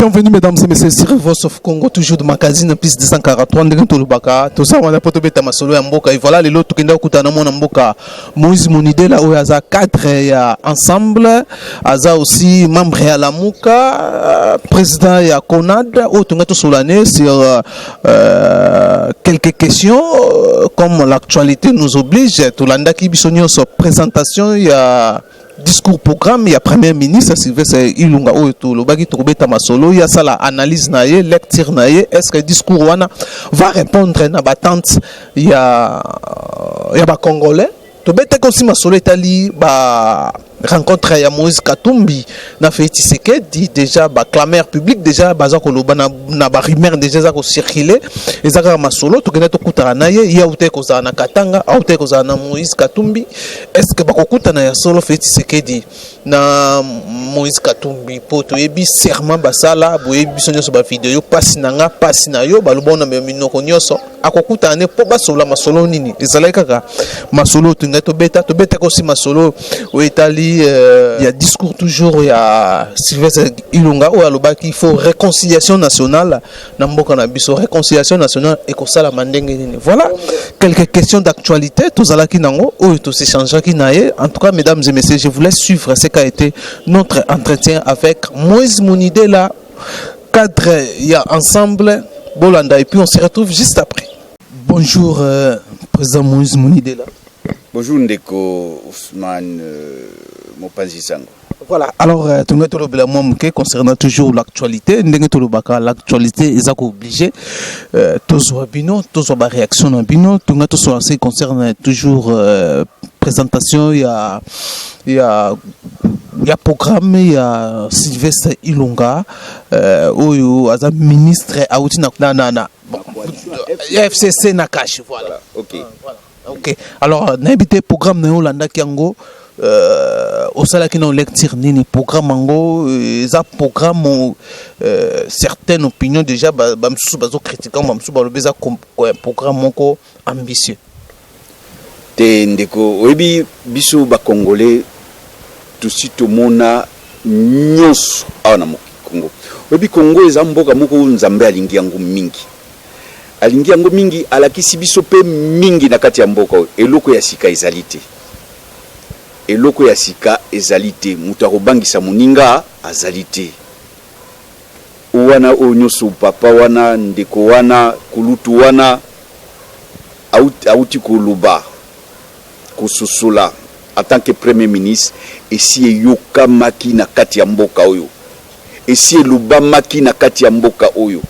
Bienvenue mesdames et messieurs sur Voice of Congo, toujours de magazine plus 243 ndenge tolobaka to ça wana poto beta masolo ya mboka et voilà les lots kenda kutana mona mboka Moïse Monidela oyo aza cadre ya ensemble aza aussi membre ya Lamuka président ya CONAD oyo tonga to solane sur quelques questions comme l'actualité nous oblige tolanda ki bisonyo sur présentation ya discours programme ya premier ministre Sylvestre Ilunga oyo to lobaki to beta masolo ya sala analyse na ye lecture na ye est-ce que discours wana va répondre na batante ya ba congolais to beta aussi masolo etali ba rencontre ya Moïse Katumbi na Félix Tshisekedi déjà ba clameur public déjà baza ko loba na ba rumeur déjà za ko circuler ezaka masolo to kena to kutana na ye ya ute ko za na Katanga a ute ko za na Moïse Katumbi est-ce que ba ko kutana ya solo Félix Tshisekedi na Moïse Katumbi poto yebi serment basala boyebi sonyo so ba vidéo pasi nanga pasi na yo ba lobona me minoko nyoso akokutana ne po basola masolo nini ezalaka kaka masolo to ngato beta ko si masolo o etali il y a discours toujours il y a Sylvestre Ilunga ou aloba qu'il faut réconciliation nationale na mboka na biso réconciliation nationale et ko sala mandenge nini voilà quelques questions d'actualité tozalaki nango ou to s'échangeaki naye en tout cas mesdames et messieurs je vous laisse suivre ce qu'a été notre entretien avec Moïse Monidela cadre il y a ensemble Bolanda et puis on se retrouve juste après. Bonjour président Moïse Monidela. Bonjour Ndeko Ousmane Mopanzi Sango. Voilà, alors tu nous as concernant toujours l'actualité, l'actualité est obligé toujours bino, toujours ba réaction na bino, tu nous as concerne toujours présentation il y a programme il y a Sylvestre Ilunga oyo aza ministre auti na FCC na cash voilà. OK. Voilà. OK. Alors n'habité programme na Holanda kiango au salaki na lecture nini programme ngo za programme certaines opinions déjà bamsusu bazo critiquer bamsusu ba lobeza programme moko ambitieux te ndeko oyebi biso ba congolais tout to mona nyonso awana mo Congo oyebi Congo eza mboka moko nzambe alingi yango mingi alakisi biso pe mingi na kati ya mboka eloko ya sika ezalite mutu akobangisa moninga azalite wana onyoso papa wana ndeko wana kulutu wana auti koluba kososola en tant que premier ministre esi eyokamaki na kati ya mboka oyo esi elobamaki na kati ya mboka oyo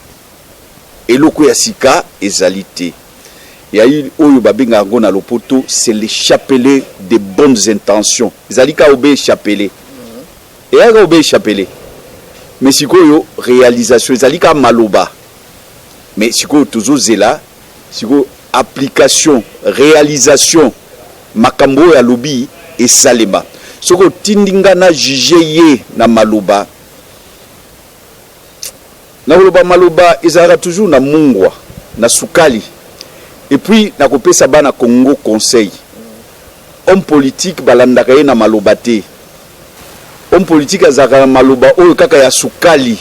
eloko ya sika ezalite ya oyo babenga yango na lopoto c'est le chapelet de bonnes intentions ezalika obe chapelet et ya obe chapelet mais sikoyo réalisation ezalika maloba mais sikoyo tozozela sikoyo application réalisation makambo ya lobi et salema soko tindinga na juger ye na maloba na maloba ezara toujours na mungwa na sukali et puis na kopesa bana Congo conseil homme politique balandaka ye na maloba te homme politique azaka na maloba oyo kaka ya sukali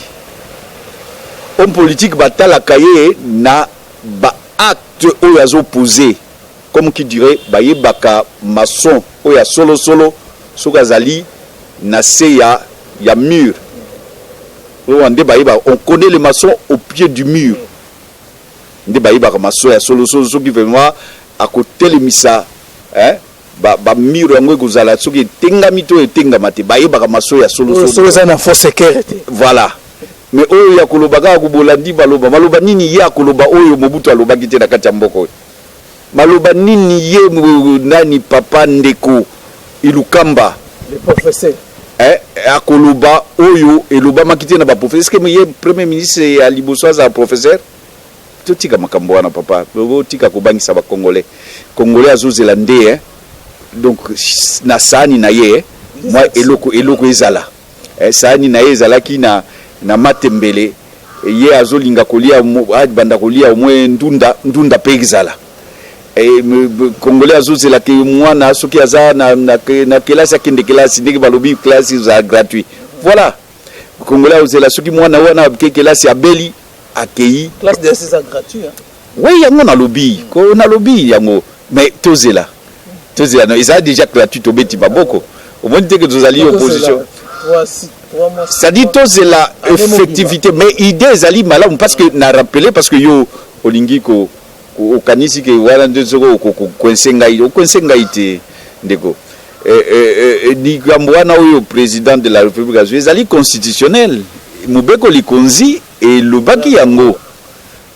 homme politique batalaka ye na ba acte oyo azoposer comme qui dirait bayebaka maçon oyo solo soka azali na se ya mur. On connaît les maçons au pied du mur. Nde baïba maçon ya solo qui vraiment à côté le misa ba mur yango kozala soki tengami to etengamate baïba maçon ya solo ça na fausse sécurité. Voilà. Mais oyo ya kolobaka kubolandi maloba nini ya koloba oyo mobutu alobaki te na kati ya mboko. Maloba nini ye nani papa ndeko Ilukamba le professeur akoloba oyo eloba makite na ba professeur est-ce que ye premier ministre ya liboso za professeur totika makambo wana papa lobo tika kobangisa ba congolais azozela nde donc na sani na ye moi eloko ezala sani na ye ezalaki na matembele ye azolinga kolia banda kolia au moins ndunda pe ezala Congolais azozela ke mwana soki aza na kelasi akende kelasi ndenge balobi classe za gratuit voilà Congolais ozela soki mwana wana kekela si abeli accueilli classe de c'est gratuit hein. Oui, yango na lobby ko na lobby yango mais tozela non ils a déjà gratuit au beti baboko au moins que tozali opposition c'est-à-dire tozela effectivité mais idée ezali malamu parce que na rappelé parce que yo olingi ko okanisi ke wana ndezoko ko kwensenga ite ndeko ni gambwana oyo président de la République ezali constitutionnel mubeko likonzi et le baki yango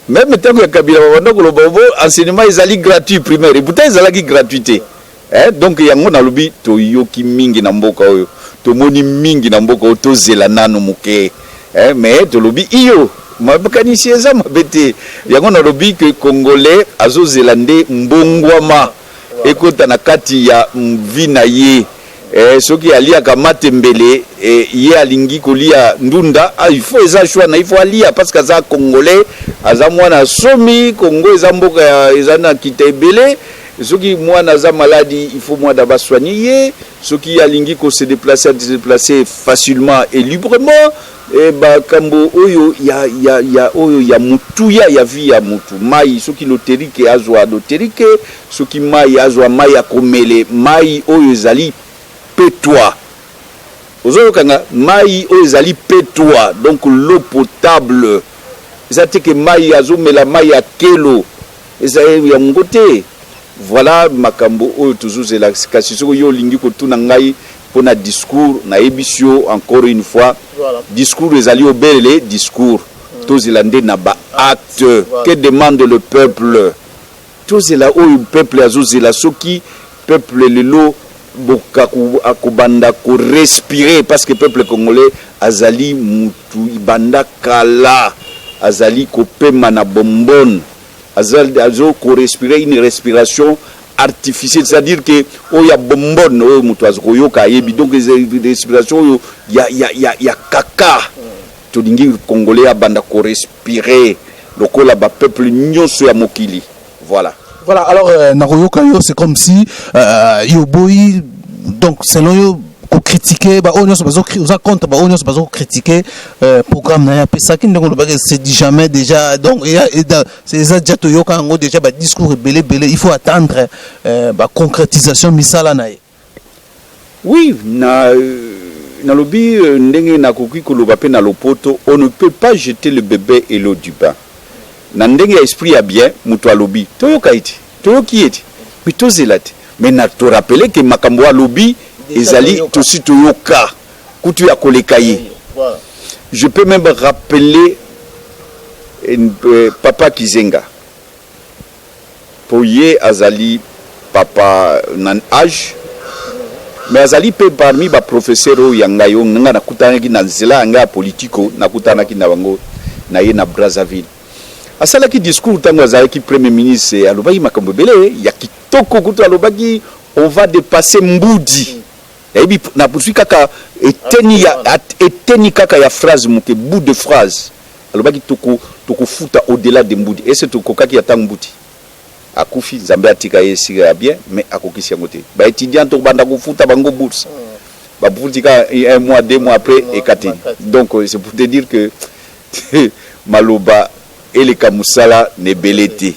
même tant que Kabila babanda ko lobo enseignement ezali gratuit primaire et pourtant ezalaki gratuité donc yango na lobi to yoki mingi na mboka oyo to moni mingi na mboka to zela nano muke mais to lobi iyo mabakanisi eza mabete yango na lobi que congolais azozélande mbongwama ekota na kati ya mvina ye soki aliaka matembele ye alingi kolia ndunda il faut eza choix na il faut alia parce que aza congolais aza mwana somi Congo eza mboka eza na kitebele soki mwana aza maladi il faut mwana ba soigner soki alingi ko se déplacer facilement et librement ba kambo oyo ya oyo ya mutuya ya vie ya mutu mai soki loterike azwa loterike soki mai azwa mai akomele mai oyo ezali pétois ozokanga mai oyo ezali pétois donc l'eau potable ezate que mai azomela mai ya kelo ezali ya ngote voilà makambo oyo tozozela kasi soko yo lingi kotuna ngai pona discours na ebisio encore une fois voilà. Discours ezali obele discours tozelande na ba acte voilà. Que demande le peuple tozela oyo peuple azozela soki peuple lelo bokaku akobanda ko respirer parce que peuple congolais azali mutu ibanda kala azali ko pema na bombone azali azo ko respirer une respiration artificielle c'est-à-dire que oya bombone oyo mutu azoyoka yebi donc respiration oyo ya kaka to dingi congolais abanda ko respirer lokola ba peuple nyonso ya mokili voilà. Voilà, alors Naroyoka yo c'est comme si Yoboy donc selon yo ko critiquer ba onyo bazo za compte ba onyo bazo critiquer programme na ya pesa ki ndongo ba c'est dit jamais déjà donc il y a c'est ça déjà to yoka ngo déjà ba discours belé il faut attendre ba concrétisation misala na ye. Oui, na lobby ndenge na koki ko loba pe na lopoto on ne peut pas jeter le bébé et l'eau du bain. Na ndenge ya esprit ya bien mutu alobi toyoka iti toyoki iti mitozelate mais na to rappeler que makambo ya lobby ezali tosi toyoka kutu ya koleka ye je peux même rappeler papa Kizenga poye azali papa nan âge mais azali pe parmi ba professeur o yanga yo nga nakutana ki na nzela nga politiko nakutana ki na bango na ye na Brazzaville asalaki discours tango azalaki premier ministre alobaki makambo belé ya kitoko kutu alobaki on va dépasser Mbudi ebi na poursuit kaka eteni kaka ya phrase muke bout de phrase alobaki toko futa au-delà de Mbudi et c'est toko kaki ya tang Mbudi akufi Nzambe atika yesika bien mais akokisi yango te ba étudiant to banda ko futa bango bourse ba futika un mois 2 mois après et katini donc c'est pour te dire que maloba et les kamusala ne belete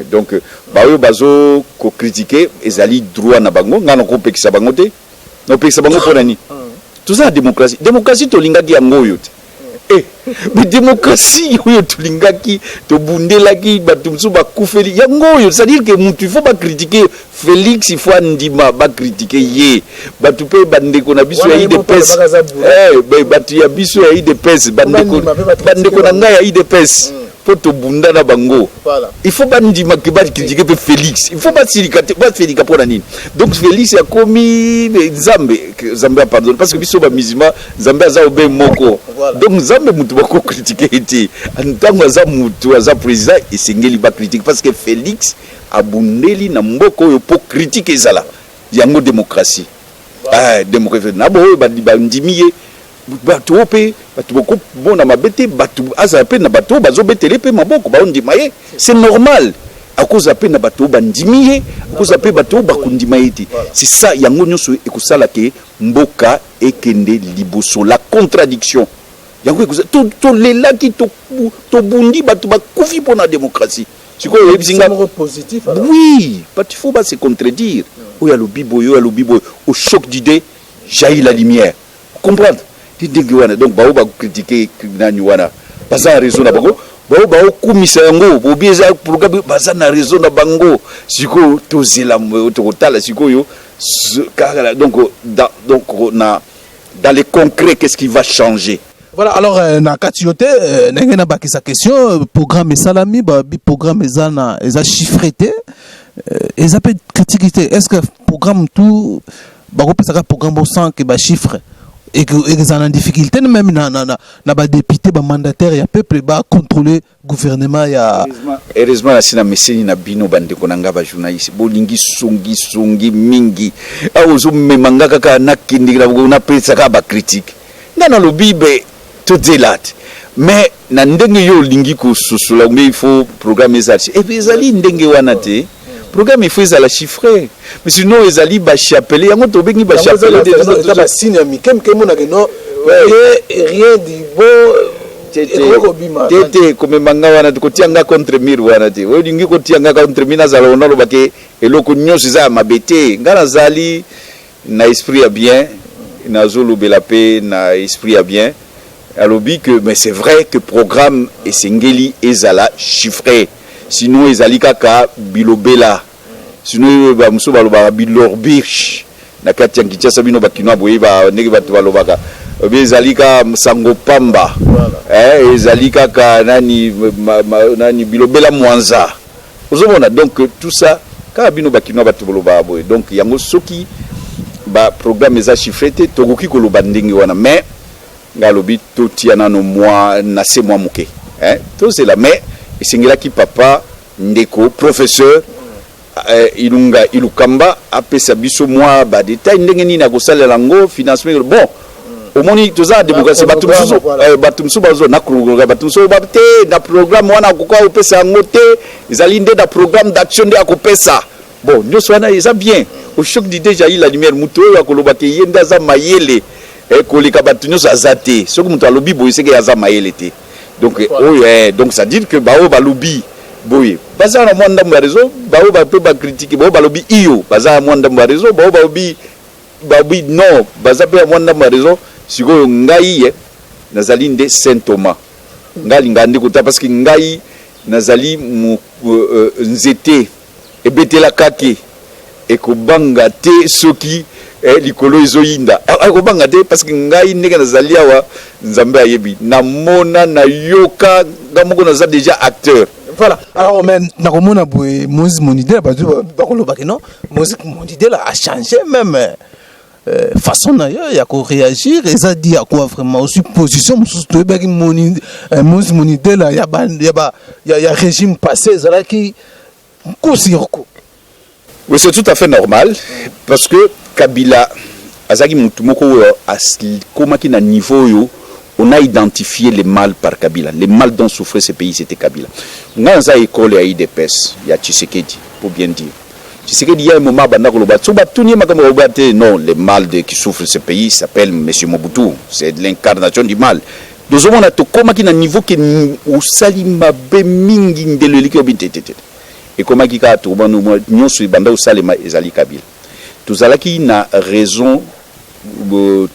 donc ba oyo bazo ko critiquer ezali droit na bango ngana ko pekisa bango te no pekisa bango pona ni tout ça démocratie to lingaki yango yo te mais démocratie oyo to lingaki to bundelaki batumsu ba kufeli yango yo c'est-à-dire que mutu il faut pas critiquer Félix il faut ndima ba critiquer ye batu pe bandeko na biso ya IDPS batu ya biso ya IDPS bandeko na ngai ya IDPS poto bunda na bango voilà. Il faut pas ndima ke ba critiquer pe Félix il faut pas silikate ba Félix pona nini donc Félix ya komi Nzambe pardon parce que biso ba mizima Nzambe aza obe moko voilà. Donc Nzambe mutu ba ko critiquer ete ntango aza mutu aza président esengeli ba critique parce que Félix abundeli na mboko yo po critiquer ezala yango démocratie voilà. Démocratie na bo ba ndimiye batu ope batu boko bona mabete batu azape na batu bazobetele pe maboko ba ndima ye c'est normal à cause ape na batu bandimiye à cause ape batu bakundima eti c'est ça yango nyonso ekusala ke mboka ekende liboso la contradiction yango to lela ki to bundi batu ba kufi pour la démocratie. C'est positif alors. Oui, parce qu'il faut pas se contredire. Oya lo bibo au choc d'idées jaillit la lumière. Comprendre? Donc ba critiquer nani wana. Baza raison na bango. Ba kumisa yango, bo bieza programme baza na raison na bango. Siko to zela to kotala siko yo. Donc dans les concrets, qu'est-ce qui va changer? Voilà, alors na katiote nengena bakisa question programme salami programme ezana eza chiffreté eza peut critiquer. Est-ce que programme tout bakopesa programme au sang que ba chiffre et que ezana difficulté même na ba député ba mandataire ya peuple ba contrôler gouvernement ya heureusement la sina meseni na bino bande konanga ba journaliste bolingi songi mingi aozo memanga kaka na kindira na pesa ka ba critique ngana lo bibe to delat mais na ndenge yo lingi ko susula mais il faut programmer ça et puis ezali ndenge wana te programme il faut ezala chiffré mais sinon ezali ba chapeler yango to bengi ba chapeler de ba signe amikem ke mona que non rien du bon tete comme manga wana to kotianga contre mir wana te o lingi kotianga contre mina zalo na lo bake eloko nyosi za mabete ngana zali na esprit à bien na zolo belapé na esprit à bien. Alors, mais c'est vrai que programme et singeli ezala chiffré. Sinon, ezali kaka bilobela. Sinon, bamuso baloba bilorbich. Na kati yangitia sabino bakino boye ba negi batu balobaka. Ezali ka sango pamba. Ezali kaka nani bilobela mwanza. Ozomona donc tout ça ka bino bakino batu baloba boye. Donc yango soki ba programme eza chiffré te tokoki koloba ndenge wana mais ngalobi totiana no moi na se moi moke tout c'est la mais singela ki papa ndeko professeur ilukamba apesa biso moi ba détail ndenge nini na kosalela ngo financement bon omoni toza démocratie batumsu bazo na kruga batumsu babte na programme wana kokwa opesa ngote ezali nde da programme d'action de akopesa bon nyoso wana eza bien au choc d'idée jaillit la lumière muto ya koloba ke yenda za mayele kolika batu nyoso azate soko muto alobi boye seke ya za mayele te donc donc ça dit que bao balobi boye baza na mwanda mwa réseau bao ba pe ba critiquer bao balobi iyo baza mwanda mwa réseau bao balobi non baza pe mwanda mwa réseau siko ngai nazali nde Saint Thomas ngali ngandi kuta parce que ngai nazali nzete ebetela kake ekobanga te soki likolo ezoyinda akobanga te parce que ngai ndenge nazali awa nzambe ayebi namona na yoka ngamoko naza déjà acteur. Voilà, alors mais nakomona boye Moïse Monidela bakoloba que non Moïse Monidela a changé même façon d'ailleurs il y a qu'on réagir et ça dit à quoi vraiment aussi position surtout avec Moïse Monidela il y a régime passé ça qui kosiroko. Oui, c'est tout à fait normal parce que Kabila azaki mutumoko asli comment qui na niveau yo on a identifié les mal par Kabila. Les mal dont souffrait ce pays, c'était Kabila. On a une école à IDPS, il y a Tshisekedi, pour bien dire. Tshisekedi, il y a un moment, non, les mal qui souffrent ce pays s'appelle M. Mobutu. C'est l'incarnation du mal. Nous avons un niveau qui est salima bemingi de l'hélicoptère. Et comment qui a tout le monde, nous sommes au Salima et Zali Kabila. Tout ça qui n'a raison.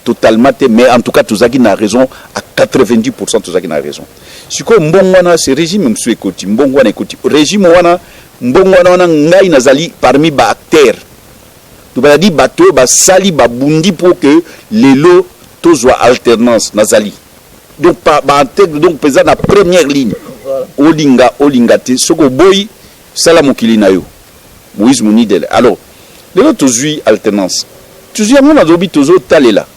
Totalement, mais en tout cas, tout ça qui n'a raison à 90%, tout ça qui n'a raison. Si comme Mbongwana, ce régime, monsieur écoute, Mbongwana écoute, régime wana, Mbongwana ngai nazali parmi ba acteurs. Tu vas dire bateau, ba sali, ba bundi pour que les lots tous soient alternance nazali. Donc ba intègre donc pesant la première ligne. Olinga te, soko boy, salamokili na yo. Moïse Monidela. Alors, les lots tous alternance. Toujours mon adobi toujours talela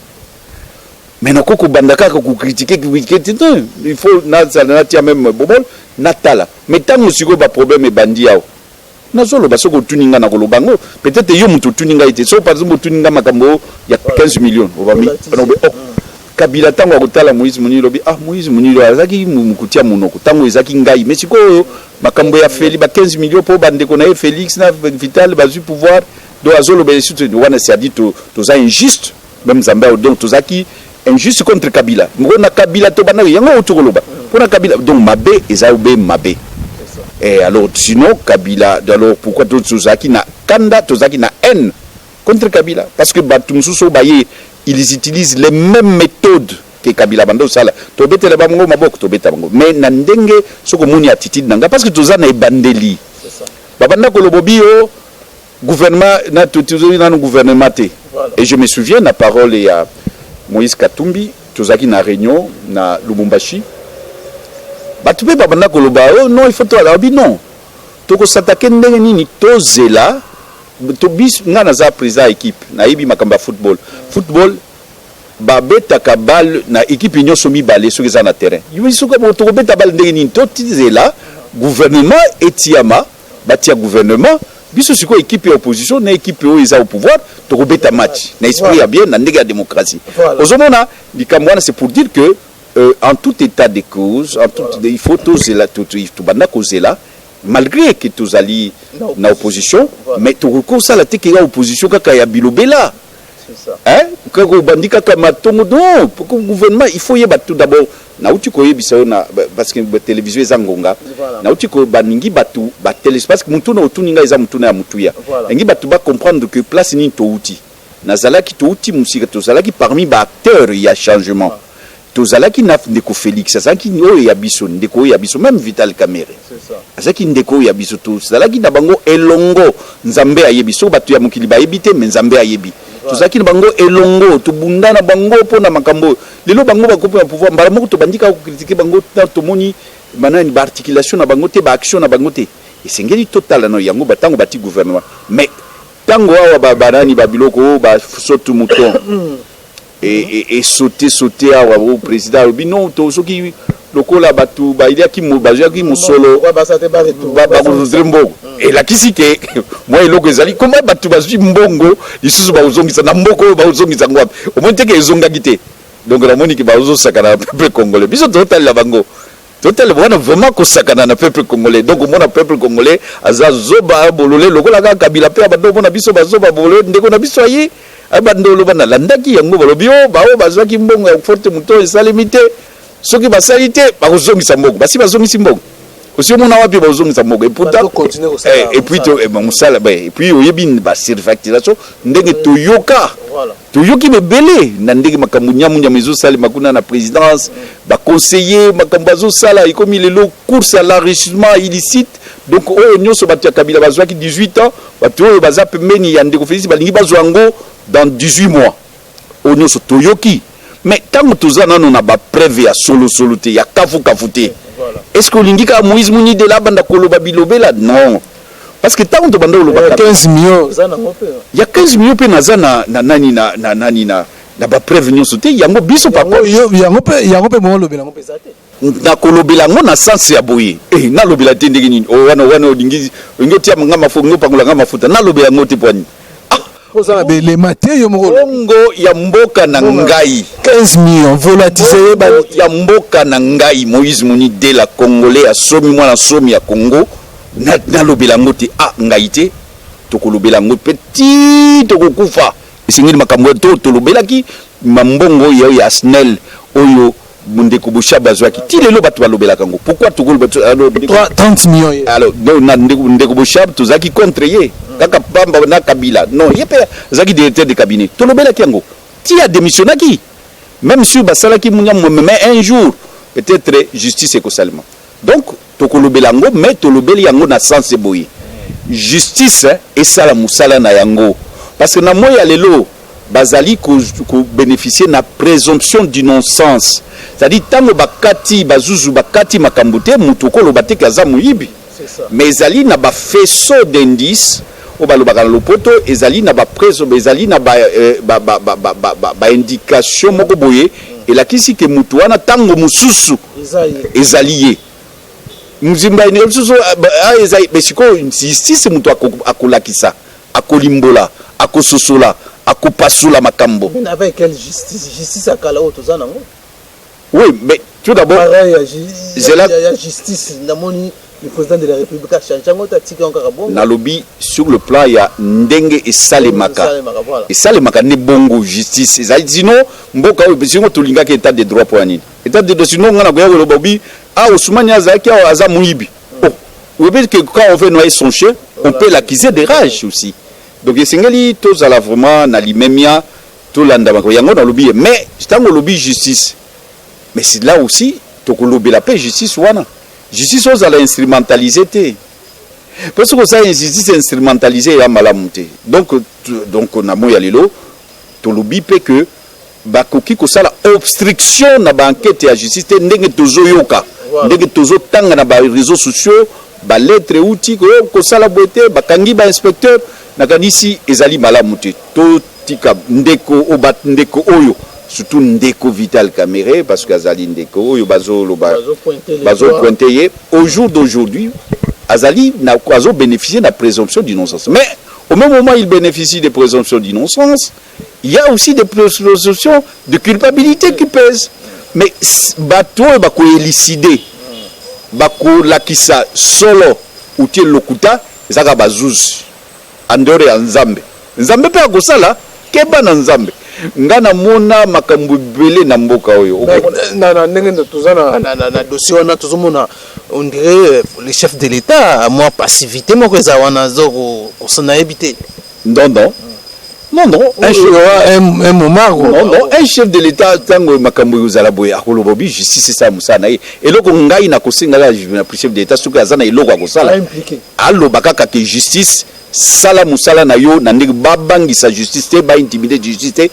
mais non koko bandaka ko critiquer il faut na tia même bobol natala mais tant aussi ba problème e bandi yao nazolo basoko tuninga na kolobango peut-être yo mutu tuninga ite so par exemple tuninga makambo ya 15 millions obami Kabila tango akotala Moïse Monidela lobi Moïse Monidela azaki mukutia munoko tango ezaki ngai mais siko makambo ya Félix ba 15 millions pour bande ko na Félix na Vital bazu pouvoir do azolo be surtout wana c'est dit to za injuste même Zambia donc to zaki injuste contre Kabila. Mona Kabila to bana yango otokoloba. Pour Kabila donc mabe ezaube mabe. Et alors sinon Kabila alors pourquoi Tozaki na kanda Tozaki na haine contre Kabila parce que Batumsuso baye ils utilisent les mêmes méthodes que Kabila bando sala to betela bango maboko to beta bango mais na ndenge soko moni attitude nanga parce que tozana ebandeli c'est ça babanda ko lobobio gouvernement na tozali na gouvernement té et je me souviens la parole il y a Moïse Katumbi tozaki na réunion na Lubumbashi batube babanda ko loba oh non il faut toi là non to ko s'attaquer ndenge nini tozela to bis ngana za président équipe na yibi makamba football babeta kabal na équipe nyonso mibale soki za na terrain yisoka bo to beta bal ndenge nini to tizela gouvernement etiama batia gouvernement biso siko équipe ya opposition na équipe o eza au pouvoir to beta match na esprit ya bien na ndenge ya démocratie ozomona likamwana c'est pour dire que en tout état de cause en tout il faut tozela to banda kozela malgré que tozali na opposition mais to kosa la te que ya opposition kaka ya bilobela c'est ça hein kako bandika kama tongo non pour que gouvernement il faut yeba tout d'abord na uti ko yebisa na parce que télévision ezangonga na uti ko baningi batu ba téléspace que mutu na utuninga eza mutu na ya mutuya ngi batu ba comprendre que place ni to uti nazala ki to uti musika to zala ki parmi ba acteurs il y a changement tozalaki na ndeko Félix azaki oyo ya biso ndeko ya biso même Vital Kamerhe c'est ça azaki ndeko ya biso tozalaki na bango elongo nzambe ayebi so batu ya mokili bayebite mais nzambe ayebi tozalaki na bango elongo tobunda na bango pona makambo lelo bango bakopo ya pouvoir mbala moko tobandika ko critiquer bango tomoni manani ba articulation na bango te ba action na bango te esengeli total na yango batango bati gouvernement mais tango awa banani babiloko ba sotu mouton et sauter au président non to soki lokola batu ba il y a qui mobaja qui musolo ba mbongo et la kisike moi eloko ezali comment batu bazwi mbongo lisusu ba uzongisa na mboko ba uzongisa ngwapi au moins que ezonga gité donc la monique ba uzo sakana peuple congolais biso total la bango total wana vraiment ko sakana na peuple congolais donc mona peuple congolais azazoba bolole lokola ka Kabila pe abado mona biso bazoba bolole ndeko na biso ayi abandolo bana landaki yango balobio bao bazwaki mbongo ya forte muto esalimité soki basalite bakozongisa mbongo basi bazongisi mbongo aussi mona wapi bazongisa mbongo et pourtant et puis musala et puis oyebi ba surfacturation ndenge toyoka toyoki mebele na ndenge makambo nyamunya mezo sali makuna na présidence ba conseiller makambo zo sala ikomi lelo course à l'enrichissement illicite donc oyo nyonso batia Kabila bazwaki 18 ans batu oyo baza pembeni ya ndeko Félix balingi bazwango dans 18 mois au nyonso toyoki mais tant que tout ça non a ba preuve ya solo te ya kafu te est-ce que lingika Moïse Muni de la banda koloba bilobela non parce que tant que banda koloba 15 millions il y a 15 millions pe na zana na nani na ba preuve nyonso te yango biso papa yango pe mo lobela ngo pesate na kolobela ngo na sens ya boye na lobela te ndenge nini o wana odingi ngoti ya ngama fo ngopangola ngama futa na lobela ngo te poani Osala les maté yo moko bongo ya mboka na ngai 15 millions volatilisé ya mboka na ngai Moïse Muni de la Congolais a somi mwana somi ya Congo na lobela ngo te ngai te to kolobela ngo petit to kokufa esengeli makambo to lobelaki mambongo ya SNEL oyo Mundeko Bosha bazwaki ti lelo batu balobelaka ngo pourquoi to kolobela 30 millions alors na Mundeko Bosha tozaki contre ye kaka pamba na Kabila non yepe zaki directeur de cabinet to lobelaki ngo ti a démissionnaki même si basalaki munya mais un jour peut-être justice ekosalema donc to kolobela ngo mais to lobeli yango na sens boye justice et sala musala na yango parce que na moya lelo bazali ko bénéficier na présomption d'innocence c'est-à-dire tango bakati bazuzu bakati makambute mutu ko lobate kaza muyibi mais ezali na ba faisceau d'indices o balobaka na lopoto ezali na ba preso ezali na ba indication moko boye elakisi ke mutu wana tango mususu ezali ye muzimba ine mususu ezali besiko justice mutu akolakisa akolimbola akososola akopasula makambo mais avec quelle justice akala otozana ngo oui mais tout d'abord il y a justice namoni le président de la République a changé encore bon. Nalobi sur le plan il y a ndenge et salemaka. Et salemaka ne bongo justice. Sinon mboka sinon tolinga ki état de droit pour nini. État de droit sinon ngana goya le bobi ah Ousmane Azaki aza muibi. Vous voyez que quand on veut noyer son chien, on peut l'accuser de rage aussi. Donc singeli tous à la vraiment na limemia tout l'andamako yango na lobby mais tango lobby justice. Mais c'est là aussi to lobby la paix justice wana. Justice aux à l'instrumentalité. Parce que ça justice instrumentalisée ya malamuté. Donc on a moya lelo to lobby pe que bakoki ko sala obstruction na banquête ya justice ndenge tozo yoka. Ndenge tozo tanga na ba réseaux sociaux ba lettre outil ko sala boité bakangi ba inspecteur nakanisi ezali malamuté. To tika ndeko obat ndeko oyo surtout ndeko Vital Kamerhe parce que azali ndeko oyo bazo pointer au jour d'aujourd'hui azali na kwazo bénéficier de la présomption d'innocence mais au même moment il bénéficie des présomptions d'innocence il y a aussi des présomptions de culpabilité qui pèsent mais bato bako élucider bako lakisa solo utie lokuta ezaka bazuz andore ya nzambe nzambe pe akosala keba na nzambe ngana mona makambo belé na mboka oyo na ndenge tozana na dossier wana tozomona on dirait le chef de l'état moi passivité moko eza wana zoko osana ebité non un chef de l'état tango makambo yozala boye akoloba bi justice ça musana et loko ngai na kosenga la chef de l'état suka azana eloko akosala aloba kaka ke justice sala musala na yo na ndenge babangisa justice te ba intimider justice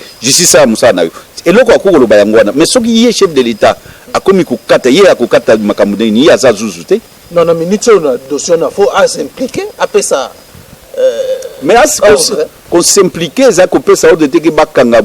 sala musala na yo eloko akoloba yango wana mais soki ye chef de l'état akomi kokata ye akokata makambo ni ya zazuzu te non na minute on dossier na faut s'impliquer après ça mais qu'on s'impliquer ça qu'on peut savoir de te bakanga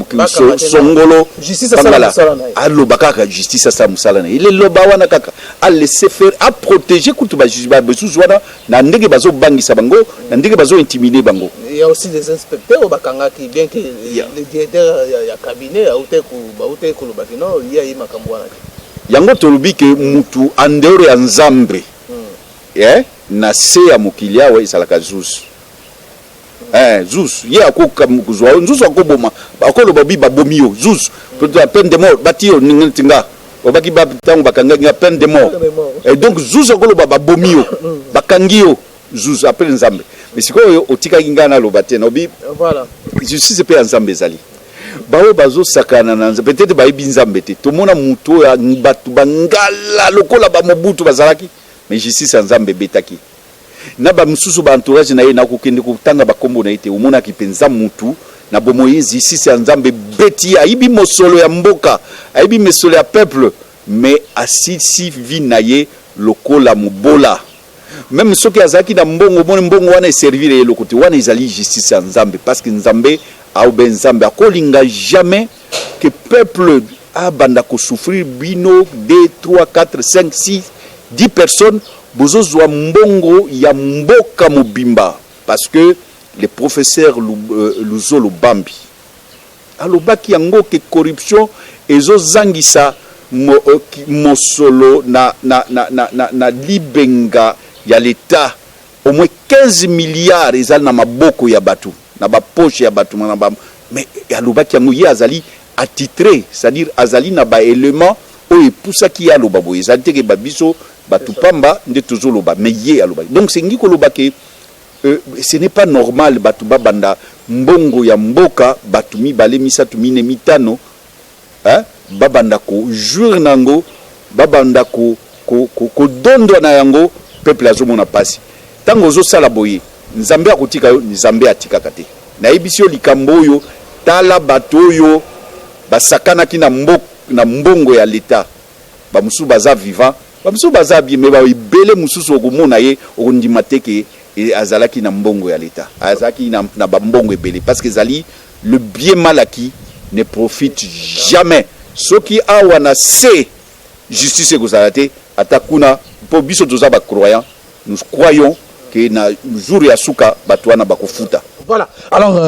songolo justice ça musala na allo bakaka justice ça musala na il est loba wana kaka à laisser faire à protéger kutu ba justice ba besusu wana na ndenge bazo bangisa bango na ndenge bazo intimider bango. Il y a aussi des inspecteurs au bakanga qui bien que le directeur ya cabinet a ute ku lo bakino il y a makambo wana yango tolubi ke mutu andeur ya nzambe na se ya mokilia wa isalaka zusu Zeus, il y a quoi comme Zeus a koboma, akolo babi babomio, Zeus, peut-être peine de mort, batio ninga, obaki batang bakanga peine de mort. Et donc Zeus akolo babomio, bakangio, Zeus appelle nzambe. Mais c'est quoi otika ngana lo batena obi? Voilà. Je suis c'est pas nzambe zali. Bao bazo sakana nanza, peut-être ba ibinzambe te. To mona muto ya batu bangala lokola ba mobutu bazalaki. Mais je suis nzambe betaki. Na ba mususu ba entourage na ye na kokende kutanga ba kombo na ite umona kipenza mutu na bomoyezi sisi ya nzambe beti aibi mosolo ya mboka aibi mesolo ya peuple mais asisi vi na ye lokola mubola même soki azaki na mbongo mbongo wana servir ye lokote wana izali justice ya nzambe parce que nzambe au ben nzambe akolinga jamais que peuple abanda ko souffrir bino 2 3 4 5 6 10 personnes bozozwa mbongo ya mboka mobimba parce que le professeur Luzolo Bambi alobaki yango ke corruption ezozangisa mosolo na libenga ya l'état au moins 15 milliards ezali na maboko ya batu na ba poche ya batu mais alobaki yango ye azali attitré c'est-à-dire azali na ba élément oyo pusaki ya loba boye ezali te ke babiso batu pamba nde tozoloba mais ye aloba donc c'est ngi koloba ke ce n'est pas normal batu babanda mbongo ya mboka batu mibale misatu mine mitano babanda ko jour nango babanda ko dondo na yango peuple azomona pasi tango zo sala boye nzambe akotika yo nzambe atikaka te na ebisio likambo oyo tala batu oyo basakanaki na mbongo ya l'état ba musu baza vivant bamusu baza bien mais ba ibele mususu okomona ye okondima te ke azalaki na mbongo ya l'état azalaki na ba mbongo ebele parce que zali le bien mal acquis ne profite jamais soki awa na se justice ekozala te atakuna po biso toza ba croyant nous croyons que na jour ya suka bato wana bakofuta. Voilà alors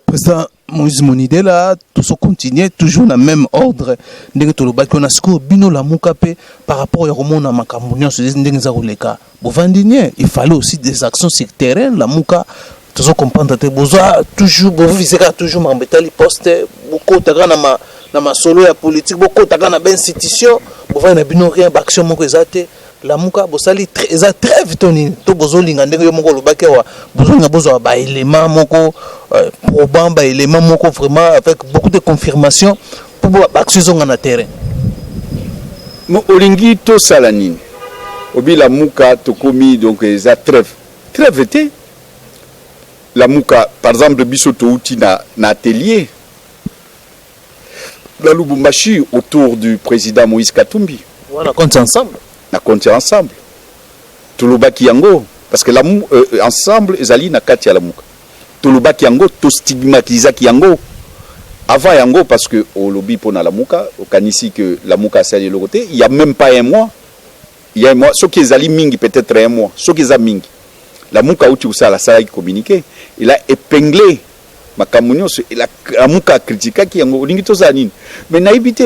président Moïse Monidela, tout ça continue toujours dans le même ordre. Ndenge to lobaki on a siko bino la mukape par rapport à Roman na makambo nyonso ndenge za koleka. Bovandinier, il fallait aussi des actions sur le terrain la muka tout ça comprendre te besoin toujours vous visez toujours mambetali poste beaucoup taka na ma solo ya politique beaucoup taka na ben institution bovana na bino rien action moko ezate la muka bosali très très vite to bozolinga ndenge yo moko lobaki wa bozolinga bozo ba élément moko probant ba élément moko vraiment avec beaucoup de confirmation pour ba action zonga na terrain mo olingi to sala nini obi la muka to komi donc eza trêve te la muka par exemple biso to uti na atelier la Lubumbashi autour du président Moïse Katumbi voilà compte ensemble na compte ensemble tulubaki yango parce que la ensemble ezali na kati ya la muka tulubaki yango to stigmatisaki yango avant yango parce que au lobby pour na la muka au kanisi que la muka c'est de l'autre côté il y a même pas un mois il y a un mois ce qui ezali mingi peut-être un mois ce qui ezali mingi la muka uti usala sala communiqué il a épinglé makamunyo et la muka critiqué qui yango lingi to za nini mais na ibité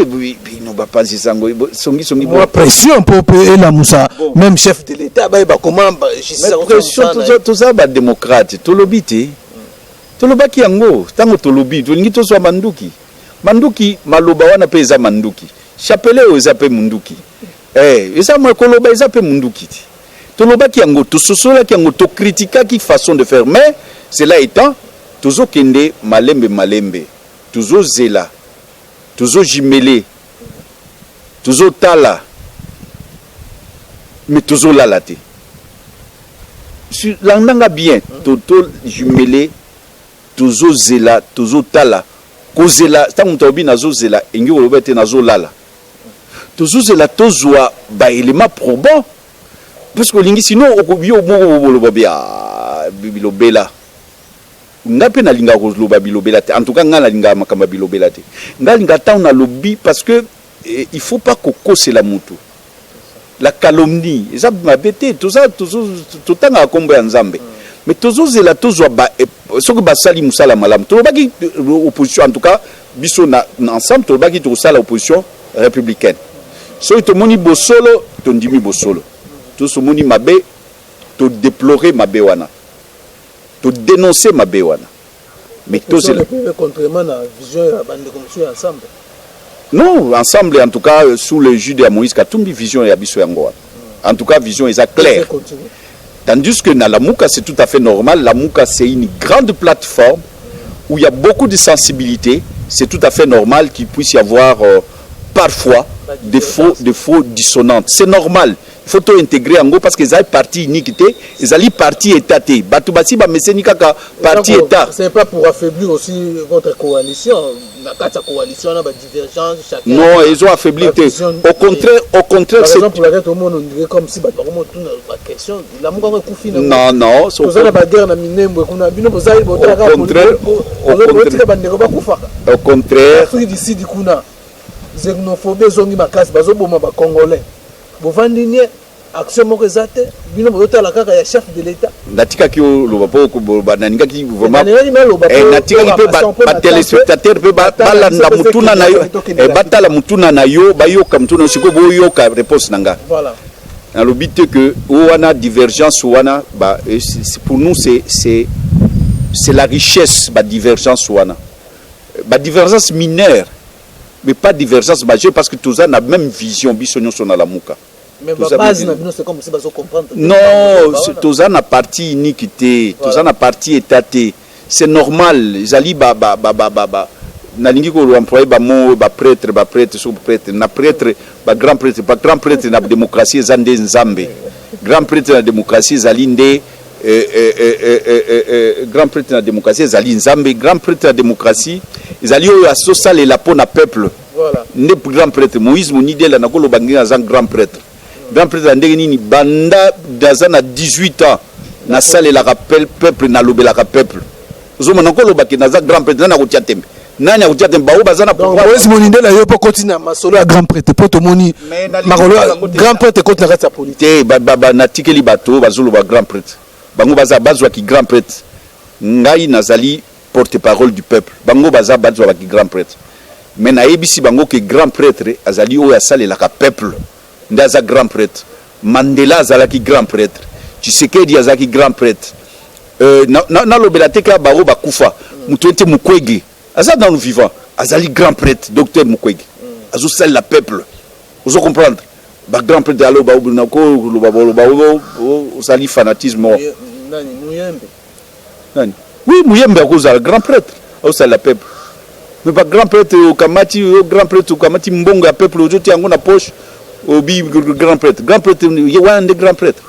no ba pas sango songi moi pression pour et la musa même chef de l'état ba comment pression tout ça ba démocrate to lobité to lobaki yango tango to lobi to lingi to so manduki maloba wana pe za manduki chapelet o za pe munduki eza mo ko loba eza pe munduki to lobaki yango to sosola ki yango to critiquer qui façon de faire mais cela étant toujours kende malembe toujours zela toujours jimele toujours tala mais toujours lalate sur l'anganga bien toto jimele toujours zela toujours tala ko zela tango tobi nazo zela engi olobete nazo lala toujours zela tozwa ba élément probant parce que lingi sinon okobio moko boloba bia bilobela ngape na linga rozloba bilobela te en tout cas ngala linga makamba bilobela te ngalinga ta on a lobby parce que il faut pas kokose la mutu la calomnie ça m'a bêté tout ça tout tanga akombo ya nzambe mais toujours zela tozwa ba soko basali musala malam to baki opposition en tout cas biso na ensemble to baki to sala opposition républicaine so to moni bosolo to ndimi bosolo to so moni mabe to déplorer mabe wana to dénoncer mabe wana mais to c'est contrairement à vision ya bande comme ensemble non ensemble en tout cas sous le jus de Moïse Katumbi vision ya biso yango en tout cas vision est claire tandis que dans la Muka c'est tout à fait normal la Muka c'est une grande plateforme où il y a beaucoup de sensibilité c'est tout à fait normal qu'il puisse y avoir parfois des faux dissonantes c'est normal il faut tout intégrer en gros parce que les partis iniquité les partis étatés batubasi ba meseni kaka parti état c'est pas pour affaiblir aussi votre coalition la carte coalition on a divergence chacun non ils ont affaibli au contraire c'est pour la tout le monde on dirait comme si vraiment tout la question la muka kufi non c'est ça la bagarre na minembo kuna bino bozali botaka au contraire d'ici du kuna xénophobie zongi makasi bazoboma ba congolais bovandinier action moko ezate bino botala kaka ya chef de l'état natika ki loba po bananinga ki vraiment natika ki pe ba téléspectateur pe balanda mutuna na yo batala mutuna na yo bayoka mutuna siko boyoka réponse nanga voilà na lobite que wana divergence wana ba pour nous c'est la richesse ba divergence wana ba divergence mineure mais pas divergence majeure parce que tous on a la même vision bisonyo sona la muka mais la base c'est comme si bazo comprendre non tous on a parti iniquité tous on a parti étaté c'est normal zali ba na lingi ko employer ba mo ba prêtre sous prêtre na prêtre ba grand prêtre na démocratie zande nzambe grand prêtre na démocratie zali nde grand prêtre de la démocratie zali nzambe grand prêtre de la démocratie zali oyo asosala la pona peuple voilà ne grand prêtre Moïse Monidela na kolo bangi na grand prêtre ndenge nini banda dazana 18 ans na sala la rappel peuple na lobela ka peuple zo mona kolo baki na grand prêtre na ko tia tembe nani akutia tembe ba bazana pourquoi Moïse Monidela yo po continue masolo ya grand prêtre po to moni makolo grand prêtre continue na politique ba na tikeli bato bazolo ba grand prêtre bango bazwa ki grand prêtre ngai nazali porte-parole du peuple bango baza bazwa ba grand prêtre mais na ebisi bango que grand prêtre azali oyo asalelaka peuple nde aza grand prêtre. Mandela azalaki grand prêtre, Tshisekedi azalaki grand prêtre, nalobela te ka baro bakufa mutu ete Mukwege aza dans le vivant azali grand prêtre, docteur Mukwege azosalela peuple, ozo comprendre ba grand prêtre alo ba osali fanatisme nani oui Muyembe akozala grand prêtre osalela peuple mais ba grand prêtre okamati mbongo ya peuple ozoti yango na poche obi grand prêtre ye wana nde grand prêtre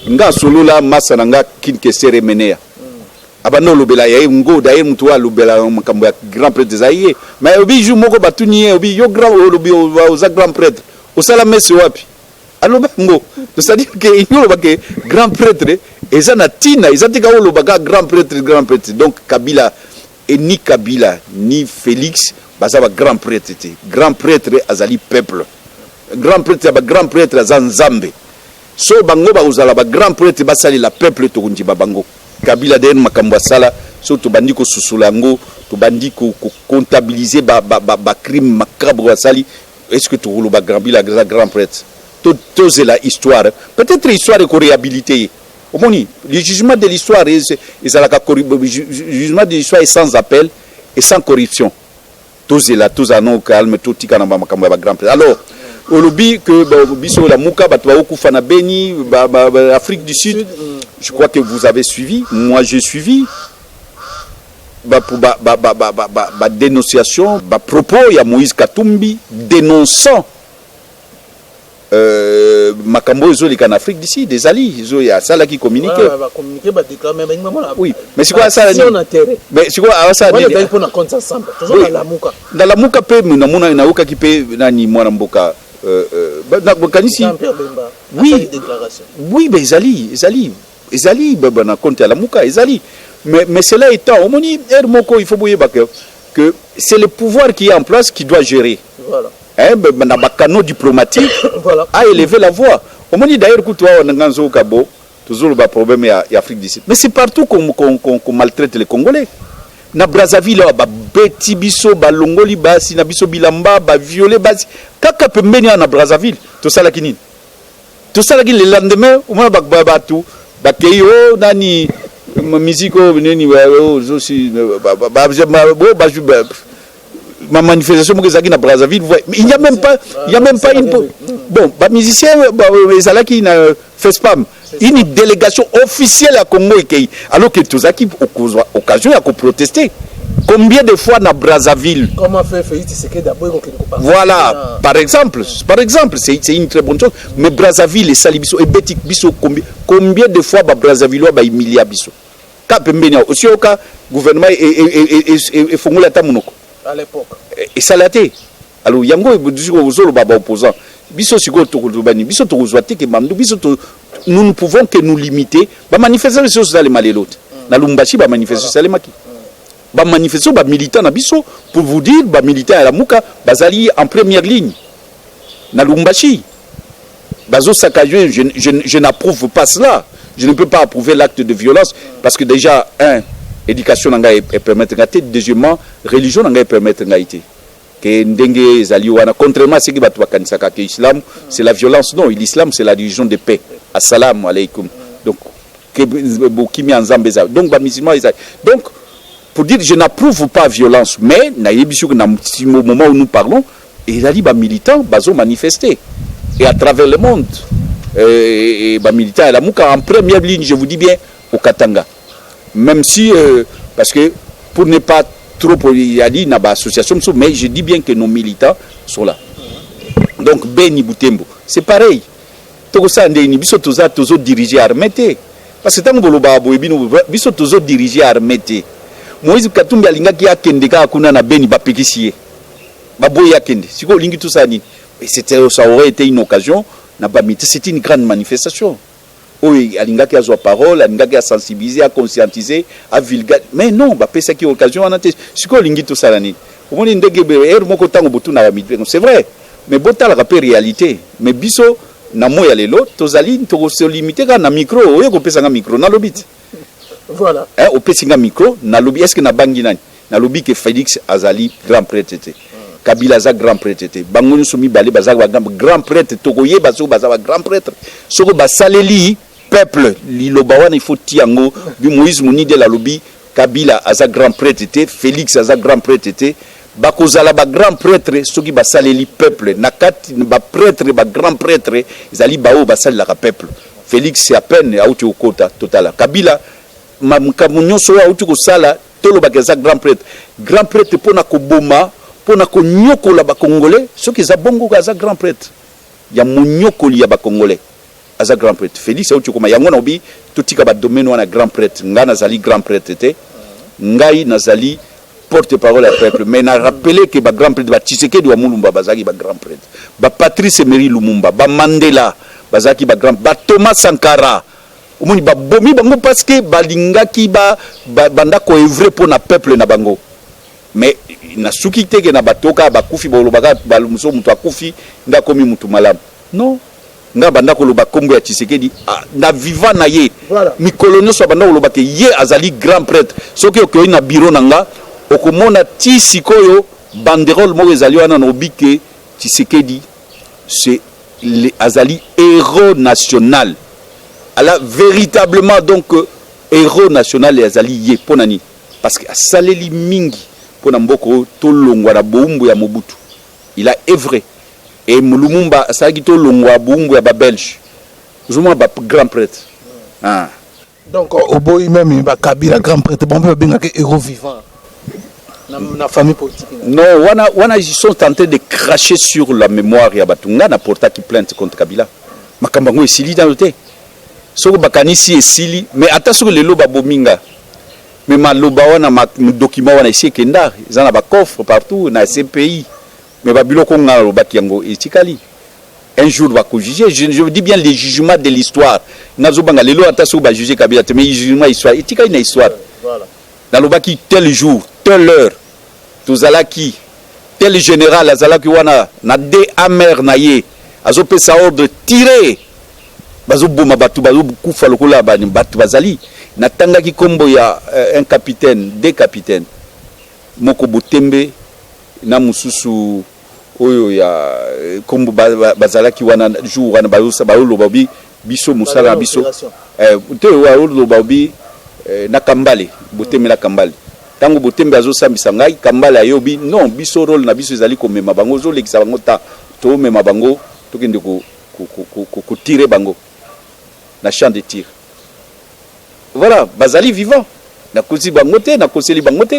nga solo la masa na nga kinke sere menea abana olobela ye ngo daye mutu alobela makambo ya grand prêtre zaye mais obi jour moko batuni obi yo grand olobi oza grand prêtre osala messe wapi aloba ngo c'est-à-dire que yoloba ke grand prêtre eza na tina eza tika oloba ka grand prêtre donc Kabila et ni Kabila ni Félix baza ba grand prêtre te grand prêtre azali peuple grand prêtre ba grand prêtre aza nzambe so bango ba uzala ba grand prêtre basali la peuple to kunji bango Kabila den makambo asala so to bandi ko susula ngo to bandi ko comptabiliser ba crime macabre asali est-ce que to rolo ba grand prêtre to c'est la histoire peut-être histoire ko réhabiliter au moni le jugement de l'histoire le jugement de l'histoire est sans appel et sans corruption tous là tous anon calme tout tika na makambo ba grand prêtre alors olobi que biso la muka batwa okufa na Beni Afrique du Sud je crois que vous avez suivi moi j'ai suivi pour dénonciation propos ya Moïse Katumbi dénonçant makambo zo en Afrique d'ici des alliés zo ya sala qui communiquer oui mais c'est quoi ça mais c'est quoi ça dans la muka pe na mona na oka ki pe nani mwana mboka oui oui mais Ezali na compte à la muka Ezali mais cela étant au moni il faut boyer que c'est le pouvoir qui est en place qui doit gérer voilà na bakano diplomatique voilà. A élevé la voix au moni d'ailleurs que toi on nganzo kabo toujours le problème ya Afrique du Sud mais c'est partout qu'on maltraite les Congolais na Brazzaville ba beti biso ba longoli basi na biso bilamba ba violer basi kaka pembeni na Brazzaville to sala kinini to sala ki le lendemain au moins ba tout ba keyo nani musico nini zo si ma manifestation que na Brazzaville il n'y a même pas une bon ba musicien ezala ki na FESPAM une délégation officielle à Congo et alors que tous qui occasion à protester combien de fois na Brazzaville comment faire c'est d'abord voilà par exemple c'est une très bonne chose mais Brazzaville et Salibiso et Betik biso combien de fois ba Brazzaville ba humilier biso ka pembenia aussi au cas gouvernement et fongola tamunoko à l'époque et salaté alors yango ozolo ba opposant biso siko to bani biso to zwati ke mandu biso to nous ne pouvons que nous limiter ba manifester sur les malelotes na Lumbashi ba manifester sur les maki ba manifester ba militant na biso pour vous dire ba militant à la muka bazali en première ligne na Lumbashi bazo saccager je n'approuve pas cela je ne peux pas approuver l'acte de violence parce que déjà éducation nanga et permettre ngate deuxièmement religion nanga et permettre ngaité que ndenge ezali wana contrairement à ce que batu bakanisaka que l'islam c'est la violence non l'islam c'est la religion de paix assalamu alaykum donc que bokimi nzambe za donc ba musulman donc pour dire je n'approuve pas violence mais na yebisu na moment où nous parlons ezali ba militants bazo manifester et à travers le monde et ba militants à la muka en première ligne je vous dis bien au Katanga même si parce que pour ne pas trop y a dit na ba association mais je dis bien que nos militants sont là donc Beni Butembo c'est pareil to ça ndeni biso toza tozo diriger armée parce que tango boloba boyebino biso tozo diriger armée Moïse Katumbi alingaki akende ka kuna na Beni bapekisiye baboyi akende siko lingi tout ça ni et ça aurait été une occasion na bamite c'était une grande manifestation. Oui, alingaki a sa parole, alingaki a sensibiliser, à conscientiser, à vulgariser. Mais non, bah pesa qui occasion on a été. Ce qu'on lingi tout ça là ni. Au moins ndenge er moko tango botu na bamite. C'est vrai. Mais bota la rappel réalité. Mais biso na moya lelo tozali to se limiter ka na micro, oyo ko pesa nga micro na lobit. Voilà. Hein, au Pessinga micro, na lobby, est-ce que na bangi nani? Na lobby que Félix Azali, grand prêtre était. Kabila Aza, grand prêtre était. Bangouni Soumi Bali, grand prêtre, Togoye, Bazo, Bazawa, grand prêtre. Soko Basaleli, peuple, Lilobawan, il faut tiango, Moïse Mouni de la lobby, Kabila Aza, grand prêtre était, Félix Aza, grand prêtre était. Bakozala ba grand prêtre soki basaleli peuple nakati ba prêtre ba grand prêtre zali bao basali la peuple. Félix c'est à peine auti okota totala. Kabila mamunyo so auti ko sala tolo ba grand prêtre pona ko boma pona ko nyokola ba congolais soki za bongo za grand prêtre ya munyokoli ya ba congolais aza grand prêtre. Félix auti ko ma yango na obi totika ba domaine wana grand prêtre ngana zali grand prêtre te ngai nazali porte-parole à peuple, mais on a rappelé que le grand prêtre, Tshisekedi wa Mulumba, Bazaki, le grand prêtre, Patrice Emery Lumumba, Mandela, Bazaki, le grand prêtre, Thomas Sankara, Bomi Bango, parce que Balingaki, Banda ko evre pour le peuple na Bango. Mais na sukite que na batoka, Bakufi, Bolobaga, Balumuso, Mutu Akufi, Nda komi Mutu Malam. Non. Nga banda ko loba Kombo ya Tshisekedi na vivant na ye. Mi colonio so banda ko loba ke ye azali grand prêtre. Soki okoyi na bureau nanga okomona ti sikoyo banderole mo ezali wana no bike Tshisekedi c'est azali héros national. Ala véritablement donc héros national ezali ye ponani parce que asaleli mingi pona mboko to longwa na boumbu ya Mobutu. Il a œuvré et Lumumba asalaki to longwa boumbu ya ba Belge. Zuma ba grand prêtre. Ah. Donc au boy même ba Kabila grand prêtre bon peut bien que héros vivant. La famille politique. Non, ils sont tentés de cracher sur la mémoire ya batunga na porta qui plainte contre Kabila. Makambango esili dans le thé. Soko bakanisi esili, mais attention les loba bominga. Mais ma loba wana ma document wana ici kenda, ils en a ba coffre partout na CPI. Mais babilo ko nga loba kiango etikali. Un jour va juger, je dis bien les jugements de l'histoire. Nazo banga lelo attention ba juger Kabila, mais les jugements histoire, etikali na histoire. Voilà. Dans le baki tel jour, telle heure, tozalaki tel général azalaki wana na de amer na ye azope sa ordre tirer bazo boma batu bazo kufa lokola batu bazali na tangaki kombo ya un capitaine, deux capitaines moko Butembe na mususu oyo ya kombo bazalaki wana jour wana bazo baoloba biso musala biso te baoloba na Kambale Butembe na Kambale tango Butembe azo sambisa ngai Kambale ayobi non biso rôle na biso ezali ko mema bango zo lekisa bango ta to mema bango to kende ko tirer bango na champ de tir. Voilà, bazali vivant na kosi bango te na koseli bango te.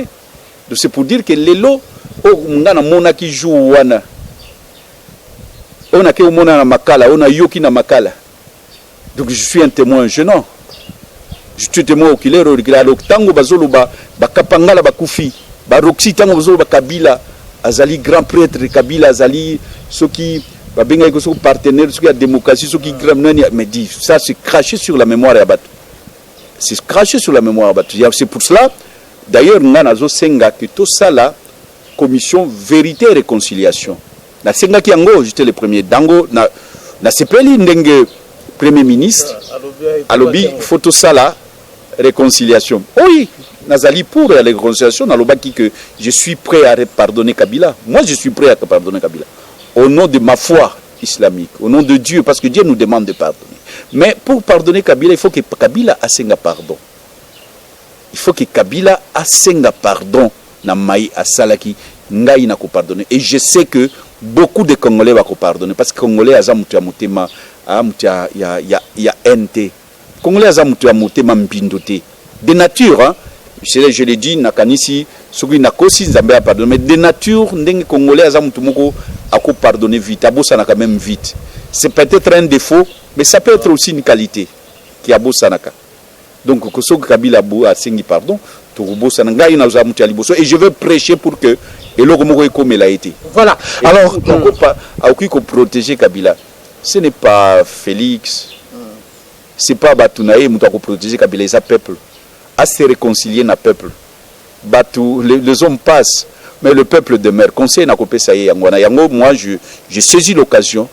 Donc c'est pour dire que lelo o ngana mona ki jou wana on a ke mona na makala on a yoki na makala. Donc je suis un témoin gênant. Je suis témoin oculaire au regard. Tango bazolo ba kapangala bakufi ba roxy tango bazolo ba Kabila azali grand prêtre Kabila azali soki ba benga ko so partenaire soki ya démocratie soki grand nani mais dit ça c'est cracher sur la mémoire ya batu. C'est cracher sur la mémoire ya batu. C'est pour cela d'ailleurs ngana zo senga que tout ça là commission vérité et réconciliation. Na senga ki yango j'étais le premier dango na sepeli ndenge premier ministre alobi photo ça là réconciliation. Oui, Nazali pour la réconciliation, Nalobaki que je suis prêt à pardonner Kabila. Moi, je suis prêt à pardonner Kabila. Au nom de ma foi islamique, au nom de Dieu, parce que Dieu nous demande de pardonner. Mais pour pardonner Kabila, il faut que Kabila assenga pardon. Il faut que Kabila assenga pardon na mai asalaki ngai na ko pardonner. Et je sais que beaucoup de Congolais vont pardonner parce que Congolais azamutu ya mutema, ya NT. Congolais azamutu ya mutema mbindote. De nature, hein, je l'ai dit, nakanisi, soki nakosi nzambe a pardonner, mais de nature, ndenge Congolais azamutu moko ako pardonner vite, abosanaka même vite. C'est peut-être un défaut, mais ça peut être aussi une qualité qui abosanaka. Donc, Kosogo Kabila Bou a sengi pardon, Tourubosananga, il et je veux prêcher pour que et l'Ogomoko comme il a été. Voilà. Et alors, il faut protéger Kabila. Ce n'est pas Félix, c'est pas Batounaï, qui faut protéger Kabila, c'est le peuple. À se réconcilier dans le peuple. Batou, les hommes passent, mais le peuple demeure. Conseil n'a pas ça. Moi, je saisis l'occasion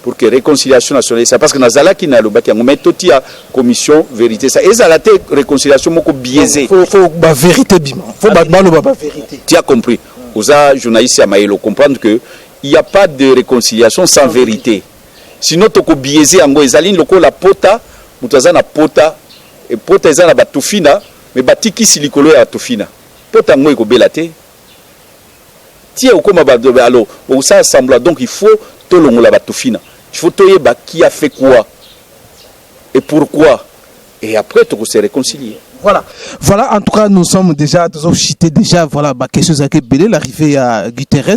pour que réconciliation nationale ça parce que nazalaki na lobaki yango mais toti ya commission vérité ça ezala te réconciliation moko biaisé faut ba vérité bima faut ba vérité tu as compris aux journalistes à Maïlo comprendre que il n'y a pas de réconciliation sans vérité sinon toko biaisé yango ezali loko la pota mutaza na pota et pota ezala ba tofina mais batiki silikolo ya tofina pota ngo ekobela te tie okoma ba alors ça semble donc il faut tolongola ba tofina il faut toyeba qui a fait quoi et pourquoi et après tu se réconcilier. Voilà, en tout cas, nous sommes déjà, voilà, bah, question zake belé, l'arrivée à Guterres,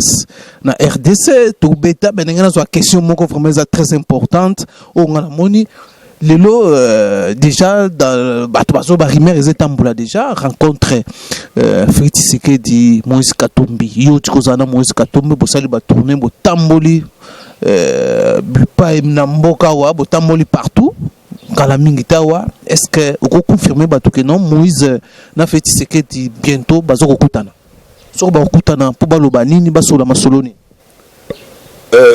na RDC, tout bêta, ben, il y a une question, vraiment, très importante, on a moni, lelo, déjà, dans, bah, Rimer, ils étaient déjà rencontré, Félix Tshisekedi, Moïse Katumbi, yo, tu connais Moïse Katumbi, bo sali, ba tourner, bo tamboli, Bupa et Mnamboka, bo tamboli partout. Est-ce que vous confirmez que non Moïse n'a fait Tshisekedi bientôt bazoko kutana soko ba kutana po baloba nini basola masoloni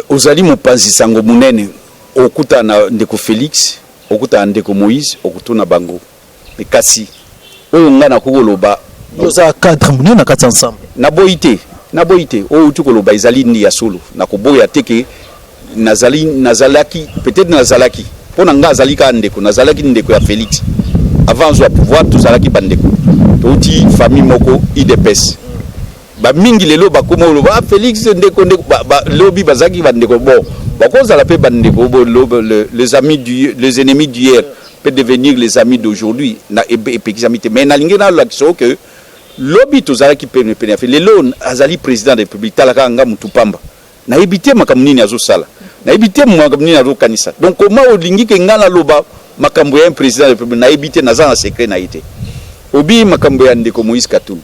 ozali mopanzi sango munene okutana ndeko Félix okutana ndeko Moïse okutuna bango mais kasi oyo ngana kokoloba yoza cadre munene na kati ensemble na boité oyo tukoloba ezali ndi ya solo na koboya teke nazalaki peut-être nazalaki pour nga azalika ndeko nazalaki ndeko ya Félix avant zo pouvoir tozalaki bandeko toti famille moko IDPS ba mingi lelo ba komo lo ba Félix ndeko ba lobi bazaki bandeko bon ba koza la pe bandeko les amis les ennemis d'hier peut devenir les amis d'aujourd'hui na epekizamite mais na lingena la kiso que lobi tozalaki pe lelo azali président de la République talaka nga mutupamba na ebité makamnini azo sala na ebité makamnini azo kanisa donc comment olingi ke ngana loba makambo ya président de la République na ebité naza na secret na été obi makambo ya ndeko Moïse Katumbi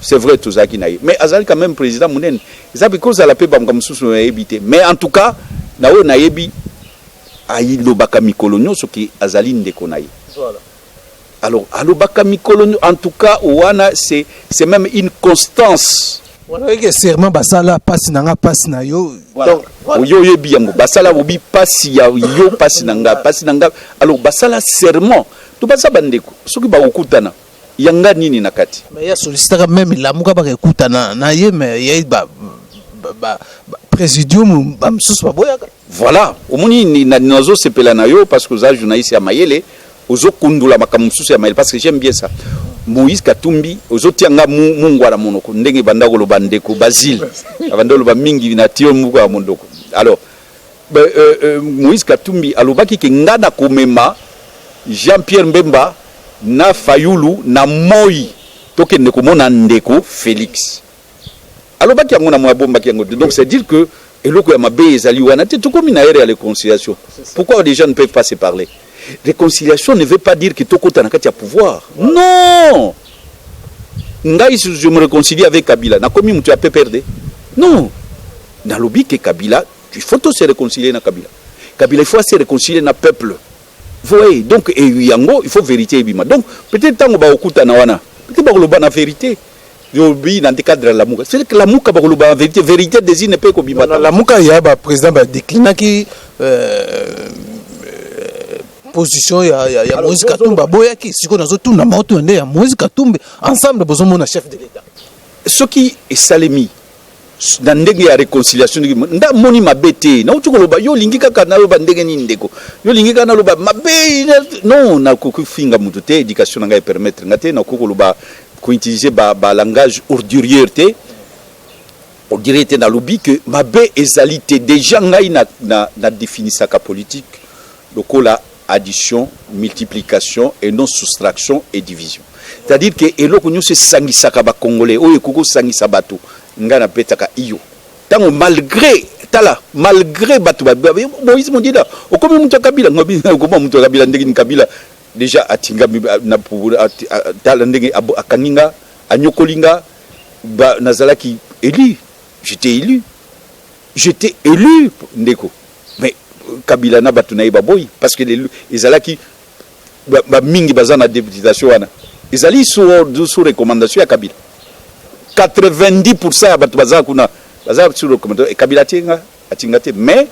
c'est vrai tout ça qui na mais azali quand même président munene ça because ala pe makambo susu na ebité mais en tout cas na o na ebi ayi lobaka mikolo nyonso ki azali ndeko na ye voilà alors alobaka mikolo en tout cas wana c'est même une constance. Voilà que serment basala passe nanga passe na yo donc yo yebi yango basala obi passe ya yo passe nanga alors basala serment to basa bandeko soki ba okutana yanga nini nakati mais ya sollicitaka même la muka ba ekutana na ye mais ya ba présidium ba msusu ba boyaka voilà omoni ni nazo sepela na yo parce que za journaliste ya mayele ozo kundula makamsusu ya mayele parce que j'aime bien ça. Moïse Katumbi ozotianga mungwara monoko ndenge bandako lo bandeko Basile abandolo ba mingi na tio muko mondoko alors Moïse Katumbi alobaki ke ngana komema Jean-Pierre Mbemba na Fayulu na Moi tokende komona ndeko Félix alobaki yango na mwabomba yango donc c'est dire que eloko ya mabe ezali wana te tokomi na ere ya réconciliation pourquoi les gens ne peuvent pas se parler. Réconciliation ne veut pas dire que Tokota n'a qu'à pouvoir. Non. Je me réconcilie avec Kabila. N'a commis tu as peu perdu. Non. Dans le but que Kabila, il faut se réconcilier avec Kabila. Kabila, il faut se réconcilier avec le peuple. Vous voyez, donc il faut vérité. Donc peut-être que tu as okuta na wana. Peut-être que tu as la vérité. Dans le cadre de la mouka. C'est que la mouka la vérité. Vérité désigne pas que la mouka, il y a un président décliné qui position ya Moïse Katumbi boyaki siko nazo tuna moto ndé ya Moïse Katumbi ensemble bozomo na chef de l'état ce qui est salemi na ndenge ya réconciliation nda moni mabete na utuko loba yo lingi kaka na loba ndenge ni ndeko yo lingi kana loba mabe non na ko finga mutu te éducation nga permettre ngate na ko loba ko utiliser ba langage ordurier te na lobi que mabe ezalité déjà ngai na définissa ka politique lokola addition, multiplication et non soustraction et division. C'est-à-dire que eloko nyo se sangisaka ba congolais o ekoko sangisa bato ngana petaka iyo. Tango malgré bato Moïse mo dida o komi mutu Kabila ngobi ko mutu Kabila ndenge Kabila déjà atinga na pour tala ndenge akaninga anyokolinga ba nazalaki élu. J'étais élu ndeko. Mais Kabila na batu na ibaboy parce que les alaki ba mingi bazana députation wana ezali sous recommandation ya Kabila 90% ya batu bazana kuna bazana sous recommandation Kabila atingate mais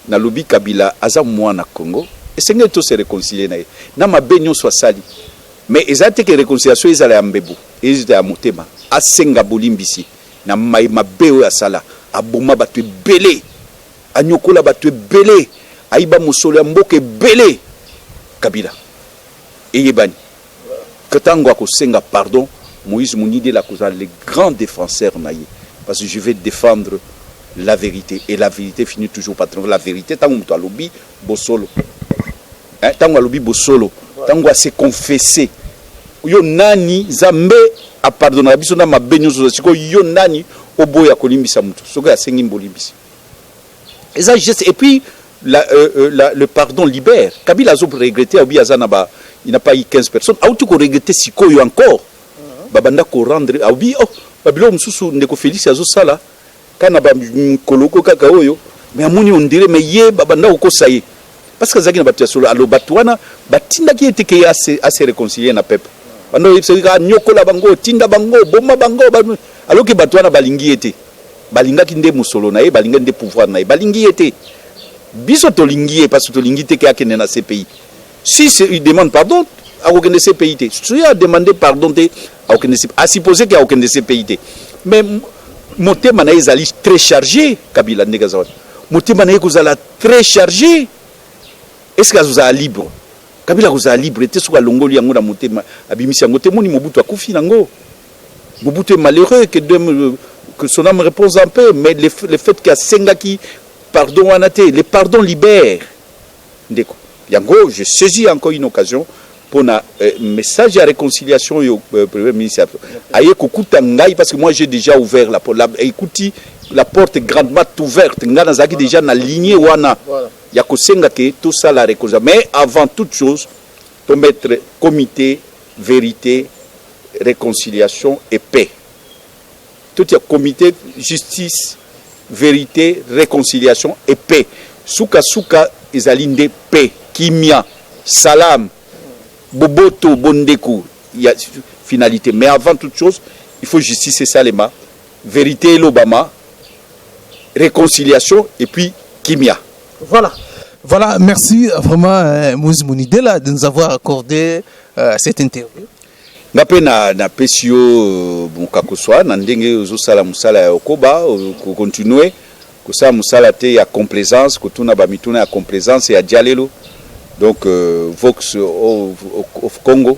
na lobi Kabila aza mwana Congo esengeli to se réconcilier na ye na mabe nyonso asali mais ezate que réconciliation ezala ya mbebu ezala ya motema asenga bolimbisi na mabe oyo asala aboma bato ebele anyokola bato ebele aiba mosolo ya mboka ebele Kabila eyebani que tango akosenga pardon Moïse Mounide la cause les grands défenseurs na ye parce que je vais défendre la vérité et la vérité finit toujours par triompher. La vérité tango muto alobi bosolo tango alobi bosolo tango se confesser yo nani zambe a pardonner biso na mabe nyonso siko yo nani oboya kolimbisa mutu soko asengi mbolimbisi et puis le pardon libère. Kabila a regretté il n'a pas eu 15 personnes a tout regretté sikoyo encore babanda ko rendre abi oh babilo mususu ndeko Félix azo sala kana ba koloko kaka oyo mais amoni on dirait mais ye babanda ko saye parce que zaki na batu solo alo batwana batinda ki eteke à se réconcilier na peuple bando yipseka nyokola bango tinda bango bomba bango alo ke batwana balingi ete balinga ki nde musolo na ye balinga nde pouvoir na ye balingi ete biso tolingi parce que tolingi te ke akene na CPI si il demande pardon à aucun de ces pays. Si a demandé pardon à aucun de ces pays, à supposer qu'il n'y a aucun de ces pays. Mais mon thème est très chargé, Kabila Negazawan. Mon thème est très chargé. Est-ce que vous êtes libre? Kabila vous êtes libre. Est-ce que vous êtes libre? Mobutu est malheureux que son âme repose un peu, mais le fait qu'il y a Sengaki, pardon, les pardons libèrent. Yango, je saisis encore une occasion pour un message de réconciliation au Premier ministre. Parce que moi j'ai déjà ouvert la porte. Écoutez, la porte est grandement ouverte. Nous avons déjà dans la lignée. Il y a tout ça la réconciliation. Mais avant toute chose, pour mettre comité, vérité, réconciliation et paix. Tout est comité, justice, vérité, réconciliation et paix. Souka souka, ils alindent paix, kimia, salam. Boboto, Bondeku, il y a finalité. Mais avant toute chose, il faut justice et salema, vérité et l'Obama, réconciliation et puis kimia. Voilà, merci vraiment Moïse Mounidela de nous avoir accordé cette interview. Na pesio mukakoswa na ndenge ozosala musala ya okoba ko continuer ko sa musala te ya complaisance ko tuna ba mituna ya complaisance ya dialelo. Donc Vox of Congo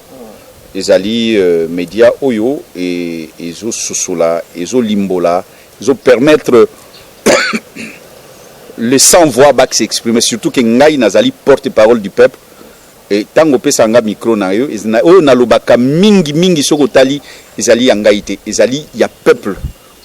ezali média oyo et ezo sosola ezo limbola ezo permettre les sans voix back s'exprimer surtout que ngai nazali porte-parole du peuple et tango pesanga micro na yo oyo nalobaka mingi sokotali ezali ngai te ezali ya peuple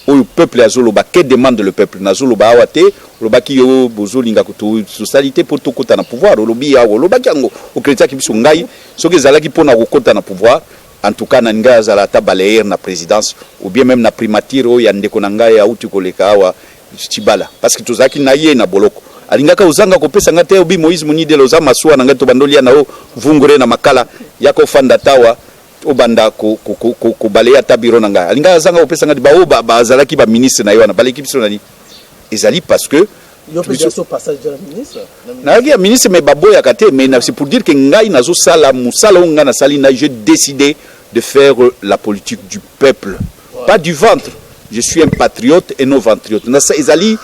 oyo peuple azoloba que demande le peuple nazoloba awate lobaki yo bozolinga kutu socialité pour tokota na pouvoir lobi ya lobaki yango okreta ki biso ngai soki ezalaki pona kokota na pouvoir en tout cas na ngai azala ta balayer na présidence ou bien même na primature oyo ya ndeko na ngai ya uti koleka awa Chibala parce que tozaki na ye na boloko alingaka uzanga kopesa ngate obi Moïse Mounide loza masuwa na ngato bandolia na o vungure na makala yako fanda tawa obanda ko baleya tabiro na ngai alinga zanga kopesa ngati ba bazalaki ba ministre na yo na baleki biso nani ezali parce que yo peut so passage de la ministre na ya ministre mais baboya kate mais c'est pour dire que ngai nazo sala musala onga na sali na j'ai décidé de faire la politique du peuple pas du ventre. Je suis un patriote et non ventriote. Nasa ezali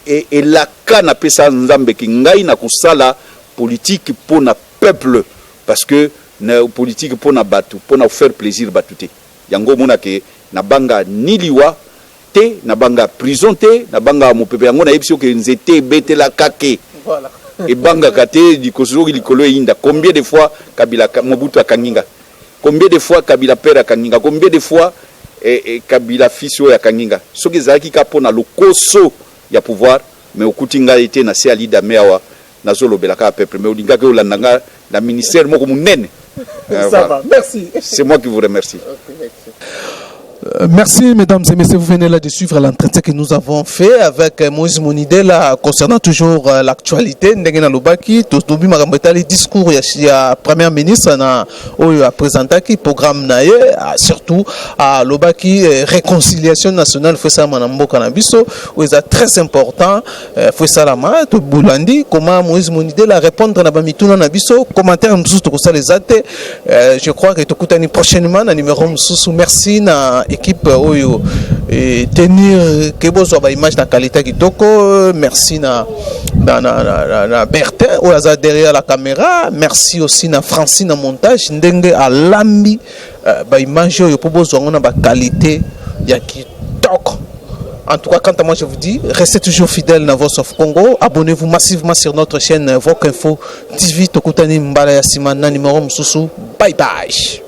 et la kana pesa nzambe ki ngai na kusala politique pour na peuple parce que na politique pour na batu pour na faire plaisir batuté. Yango mona ke na banga niliwa te na banga prison te na banga mo pepe yango na yebisio ke nzete betela kake. Voilà. Et banga kate di kosoki likolo inda combien de fois Kabila Mobutu akanginga. Combien de fois Kabila père akanginga. Combien de fois et Kabila fils ya kanginga soki zaki kapona lokoso ya pouvoir mais okutinga été na se alida mewa na zolobela ka peuple mais olinga ke olandanga na ministère moko munene ça va merci c'est moi qui vous remercie. Okay, Merci mesdames et messieurs, vous venez là de suivre l'entretien que nous avons fait avec Moïse Monidela concernant toujours l'actualité. Ndenge na lobaki, tobi makambo les discours ya premier ministre na oyo a présenté qui programme naye surtout à lobaki réconciliation nationale faut ça manamboka na biso, c'est très important faut ça la ma to bulandi comment Moïse Monidela répondre na ba mituna na biso commentaire msusu to ça les até je crois que tokutani prochainement na numéro msusu. Merci na équipe oyo et tenir que besoin ba image na qualité kitoko. Merci na Bertin oyo derrière la caméra. Merci aussi na Francine na montage ndenge alambi ba image oyo po besoin na ba qualité ya kitoko. En tout cas, quant à moi, je vous dis, restez toujours fidèles dans Voice of Congo. Abonnez-vous massivement sur notre chaîne Voc Info TV. Tokutani Mbala Yasimana numéro Msusu. Bye bye.